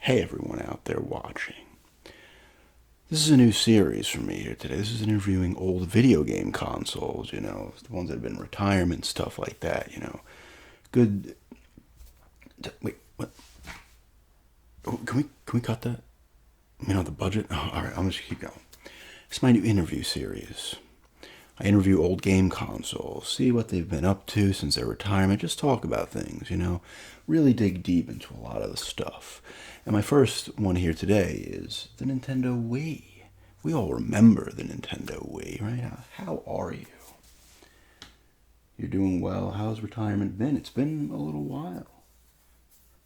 Hey everyone out there watching. This is a new series for me here today. This is interviewing old video game consoles, the ones that have been in retirement, stuff like that. Good. Wait, what? Oh, can we cut that? The budget? Oh, all right, I'm just keep going. It's my new interview series. I interview old game consoles, see what they've been up to since their retirement, just talk about things, really dig deep into a lot of the stuff. And my first one here today is the Nintendo Wii. We all remember the Nintendo Wii, right? How are you? You're doing well. How's retirement been? It's been a little while.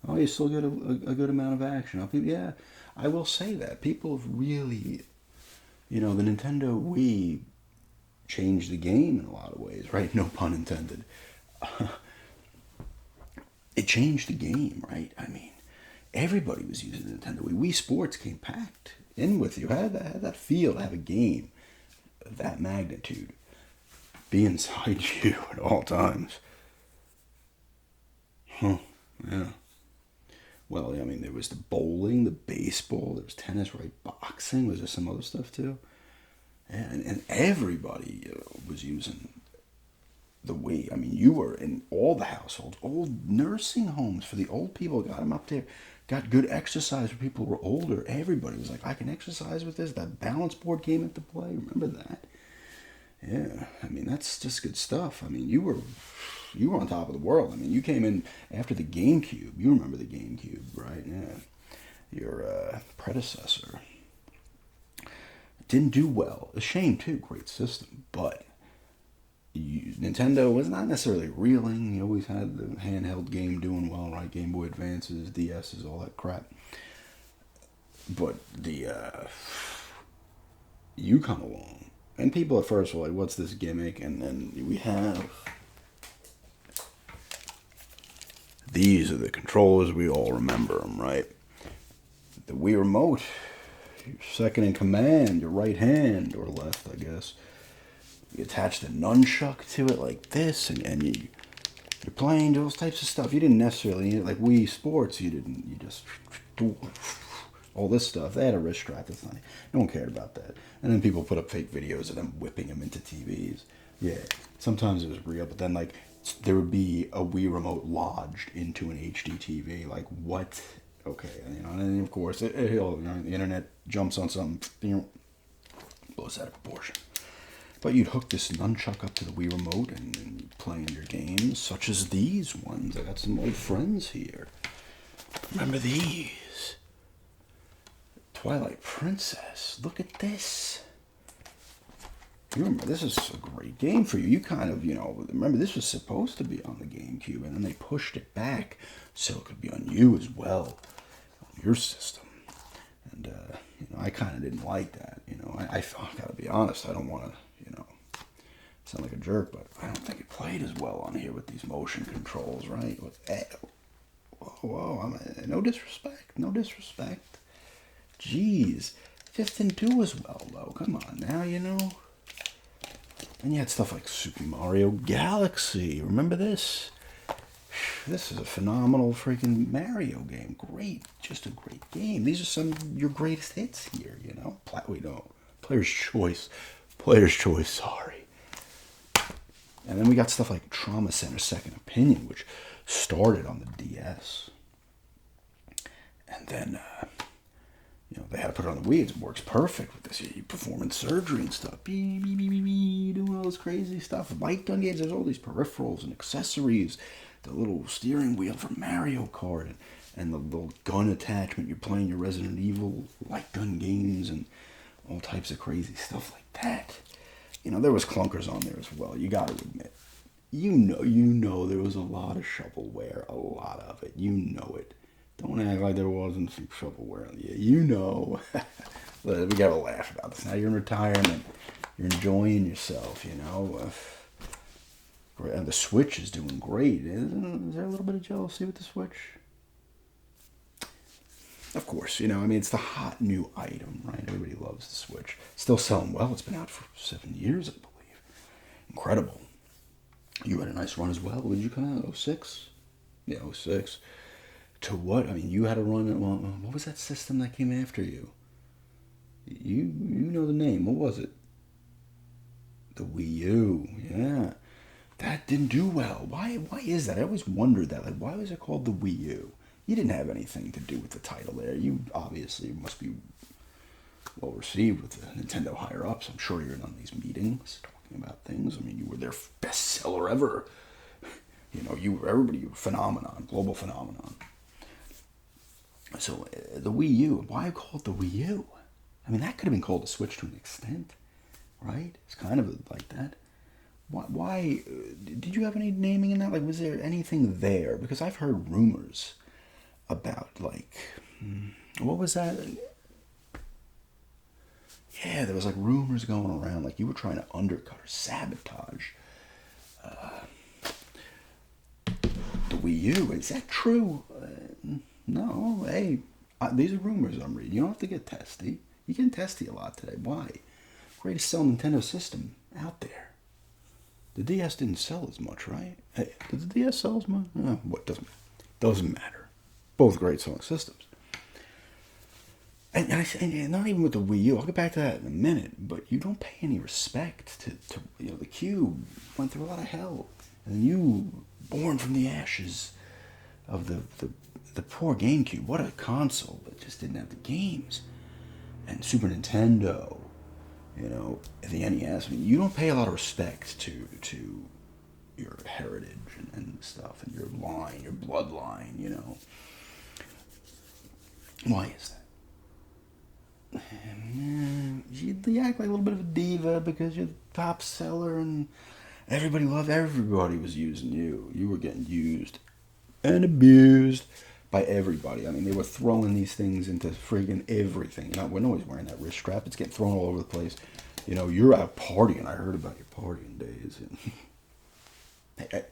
Oh, you still get a good amount of action. Yeah, I will say that. People have really, the Nintendo Wii changed the game in a lot of ways, right? No pun intended. It changed the game, right? Everybody was using Nintendo Wii. Wii Sports came packed in with you. Had that feel to have a game of that magnitude be inside you at all times. Huh, yeah. Well, there was the bowling, the baseball, there was tennis, right? Boxing. Was there some other stuff too? Yeah, and everybody was using the Wii. You were in all the households, old nursing homes for the old people. Got them up there, got good exercise for people who were older. Everybody was like, I can exercise with this. That balance board came into play. Remember that? Yeah, that's just good stuff. You were on top of the world. You came in after the GameCube. You remember the GameCube, right? Yeah, your predecessor. Didn't do well. A shame too. Great system, but Nintendo was not necessarily reeling. You always had the handheld game doing well, right? Game Boy Advances, DSs, all that crap. But you come along, and people at first were like, "What's this gimmick?" And then we have these are the controllers. We all remember them, right? The Wii Remote. Your second in command, your right hand, or left, I guess. You attach the nunchuck to it like this, and you're playing those types of stuff. You didn't necessarily need it. Like Wii Sports, you just do all this stuff. They had a wrist strap, that's not, no one cared about that. And then people put up fake videos of them whipping them into TVs. Yeah, sometimes it was real, but then there would be a Wii remote lodged into an HD TV. Like, what? Okay, and then of course, the internet jumps on something, blows out of proportion. But you'd hook this nunchuck up to the Wii remote and playing your games, such as these ones. I got some old friends here. Remember these? Twilight Princess. Look at this. You remember, this is a great game for you. You kind of, remember this was supposed to be on the GameCube, and then they pushed it back so it could be on you as well, on your system. And, I kind of didn't like that. I gotta be honest, I don't want to, sound like a jerk, but I don't think it played as well on here with these motion controls, right? Whoa, no disrespect. Jeez, just didn't do as well, though. Come on now, And you had stuff like Super Mario Galaxy. Remember this? This is a phenomenal freaking Mario game. Great. Just a great game. These are some of your greatest hits here, Player's Choice. Sorry. And then we got stuff like Trauma Center Second Opinion, which started on the DS. And then, they had to put it on the Wii. It works perfect with this. You performing surgery and stuff. Doing all this crazy stuff. Light gun games. There's all these peripherals and accessories. The little steering wheel for Mario Kart. And the little gun attachment. You're playing your Resident Evil light gun games and all types of crazy stuff like that. There was clunkers on there as well. You got to admit. You know there was a lot of shovelware. A lot of it. You know it. Don't act like there wasn't some shovelware. Yeah, we got to laugh about this. Now you're in retirement. You're enjoying yourself, And the Switch is doing great. Is there a little bit of jealousy with the Switch? Of course, it's the hot new item, right? Everybody loves the Switch. Still selling well. It's been out for 7 years, I believe. Incredible. You had a nice run as well. When did you come out? 06? Yeah, 06. To what? I mean, you had to run it. Well, what was that system that came after you? You know the name. What was it? The Wii U. Yeah, that didn't do well. Why is that? I always wondered that. Like, why was it called the Wii U? You didn't have anything to do with the title there. You obviously must be well received with the Nintendo higher ups. I'm sure you're in on these meetings talking about things. I mean, you were their bestseller ever. You know, you were everybody. You were phenomenon, global phenomenon. So the Wii U. Why call it the Wii U? I mean, that could have been called a Switch to an extent, right? It's kind of like that. Why did you have any naming in that? Like, was there anything there? Because I've heard rumors about, like, what was that? Yeah, there was like rumors going around, like you were trying to undercut or sabotage the Wii U. Is that true? No. Hey, these are rumors I'm reading. You don't have to get testy. You get testy a lot today. Why? Greatest selling Nintendo system out there. The DS didn't sell as much, right? Hey, did the DS sell as much? What doesn't matter. Both great selling systems. And not even with the Wii U. I'll get back to that in a minute. But you don't pay any respect to the Cube went through a lot of hell, and you born from the ashes of the poor GameCube. What a console! It just didn't have the games. And Super Nintendo, the NES. I mean, you don't pay a lot of respect to your heritage and stuff, and your line, your bloodline. Why is that? You act like a little bit of a diva because you're the top seller, and everybody was using you. You were getting used and abused by everybody. I mean, they were throwing these things into friggin' everything. We're always wearing that wrist strap. It's getting thrown all over the place. You're out partying. I heard about your partying days. And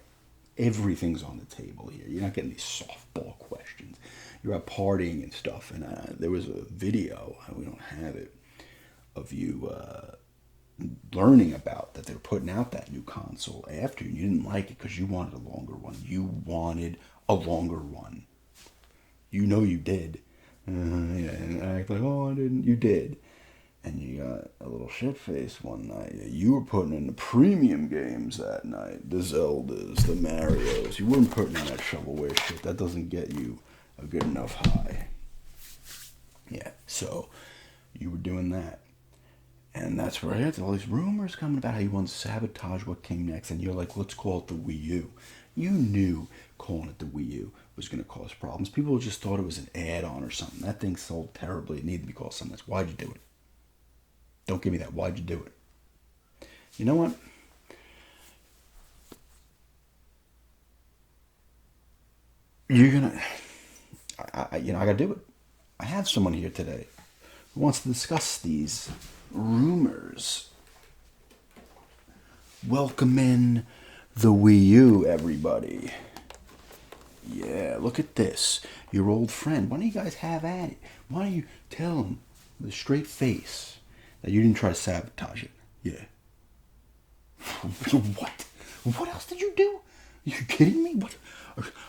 everything's on the table here. You're not getting these softball questions. You're out partying and stuff. And there was a video, we don't have it, of you learning about that they were putting out that new console after you. You didn't like it because you wanted a longer one. You wanted a longer one. You did. And act like, oh, I didn't. You did. And you got a little shit-faced one night. You were putting in the premium games that night. The Zeldas, the Marios. You weren't putting in that shovelware shit. That doesn't get you a good enough high. Yeah, so you were doing that. And that's where I had all these rumors coming about how you wanted to sabotage what came next. And you're like, let's call it the Wii U. You knew calling it the Wii U was going to cause problems. People just thought it was an add-on or something. That thing sold terribly. It needed to be called something else. Why'd you do it? Don't give me that. Why'd you do it? You know what? You're going to... I got to do it. I have someone here today who wants to discuss these rumors. Welcome in the Wii U, everybody. Yeah, look at this. Your old friend. Why don't you guys have at it? Why don't you tell him with a straight face that you didn't try to sabotage it? Yeah. What? What else did you do? Are you kidding me? What?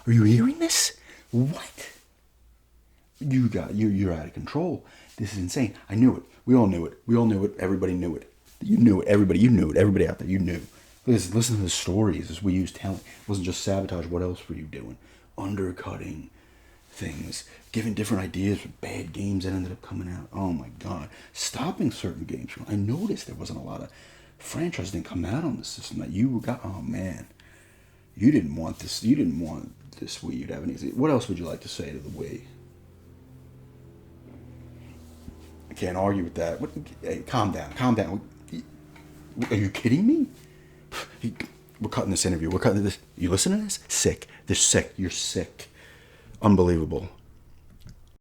Are you hearing this? What? You're out of control. This is insane. I knew it. We all knew it. We all knew it. Everybody knew it. You knew it. Everybody, you knew it. Everybody out there, you knew. Listen to the stories as we used telling. It wasn't just sabotage. What else were you doing? Undercutting things, giving different ideas for bad games that ended up coming out. Oh my God. Stopping certain games. I noticed there wasn't a lot of franchises didn't come out on the system that you got. Oh man. You didn't want this. You didn't want this Wii. You'd have anything. What else would you like to say to the Wii? I can't argue with that. Hey, calm down. Calm down. Are you kidding me? We're cutting this interview. We're cutting this. You listen to this? Sick. They're sick. You're sick. Unbelievable.